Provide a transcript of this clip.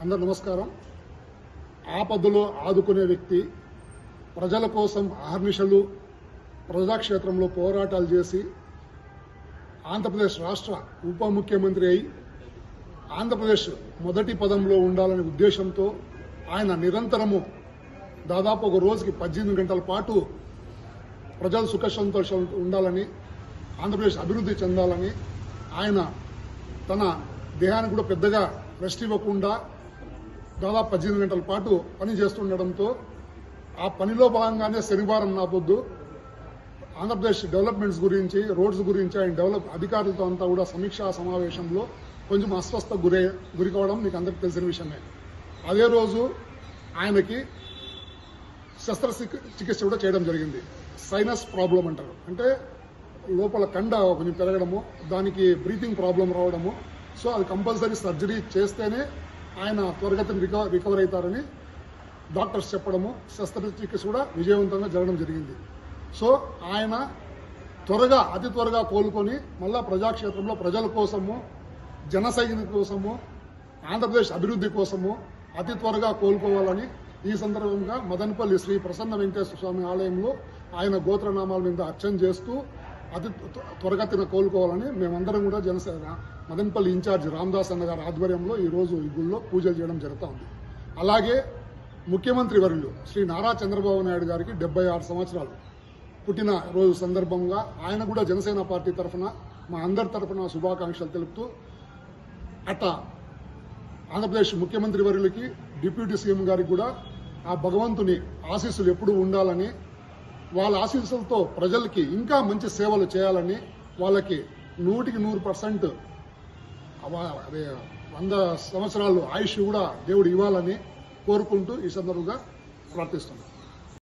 అందరూ నమస్కారం. ఆపదలో ఆదుకునే వ్యక్తి, ప్రజల కోసం అహర్నిశలు ప్రజాక్షేత్రంలో పోరాటాలు చేసి ఆంధ్రప్రదేశ్ రాష్ట్ర ఉప ముఖ్యమంత్రి అయి ఆంధ్రప్రదేశ్ మొదటి పదంలో ఉండాలనే ఉద్దేశంతో ఆయన నిరంతరము దాదాపు ఒక రోజుకి 18 గంటల పాటు ప్రజలు సుఖ సంతోషాలు ఉండాలని, ఆంధ్రప్రదేశ్ అభివృద్ధి చెందాలని ఆయన తన దేహానికి కూడా పెద్దగా రెస్ట్ ఇవ్వకుండా దాదాపు 18 గంటల పాటు పని చేస్తుండడంతో ఆ పనిలో భాగంగానే శనివారం నాపొద్దు ఆంధ్రప్రదేశ్ డెవలప్మెంట్స్ గురించి, రోడ్స్ గురించి ఆయన అధికారులతో అంతా కూడా సమీక్షా సమావేశంలో కొంచెం అస్వస్థ గురి కావడం మీకు అందరికీ తెలిసిన విషయమే. అదే రోజు ఆయనకి శస్త్రచికిత్స కూడా చేయడం జరిగింది. సైనస్ ప్రాబ్లం అంటారు, అంటే లోపల కండ కొంచెం పెరగడము, దానికి బ్రీతింగ్ ప్రాబ్లం రావడము. సో అది కంపల్సరీ సర్జరీ చేస్తేనే ఆయన త్వరగతిని రికవర్ అవుతారని డాక్టర్స్ చెప్పడము, శస్త్రచికిత్స కూడా విజయవంతంగా జరగడం జరిగింది. సో ఆయన అతి త్వరగా కోలుకొని మళ్ళా ప్రజాక్షేత్రంలో ప్రజల కోసము, జన సైనికుల కోసము, ఆంధ్రప్రదేశ్ అభివృద్ధి కోసము అతి త్వరగా కోలుకోవాలని ఈ సందర్భంగా మదనపల్లి శ్రీ ప్రసన్న వెంకటేశ్వర స్వామి ఆలయంలో ఆయన గోత్రనామాల మీద అర్చన చేస్తూ అతి త్వరగతిన కోలుకోవాలని మేమందరం కూడా జనసేన మదనపల్లి ఇన్ఛార్జ్ రామదాస్ అన్న గారి ఆధ్వర్యంలో ఈరోజు ఈ గుళ్ళో పూజలు చేయడం జరుగుతూ ఉంది. అలాగే ముఖ్యమంత్రి వర్యులు శ్రీ నారా చంద్రబాబు నాయుడు గారికి 76 సంవత్సరాలు పుట్టిన రోజు సందర్భంగా ఆయన కూడా జనసేన పార్టీ తరఫున మా అందరి తరఫున శుభాకాంక్షలు తెలుపుతూ అట్టా ఆంధ్రప్రదేశ్ ముఖ్యమంత్రి వర్యులకి, డిప్యూటీ సీఎం గారికి కూడా ఆ భగవంతుని ఆశీస్సులు ఎప్పుడూ ఉండాలని, వాళ్ళ ఆశీస్సులతో ప్రజలకి ఇంకా మంచి సేవలు చేయాలని, వాళ్ళకి 100% 100 సంవత్సరాలు ఆయుష్ కూడా దేవుడు ఇవ్వాలని కోరుకుంటూ ఈ సందర్భంగా ప్రార్థిస్తున్నాను.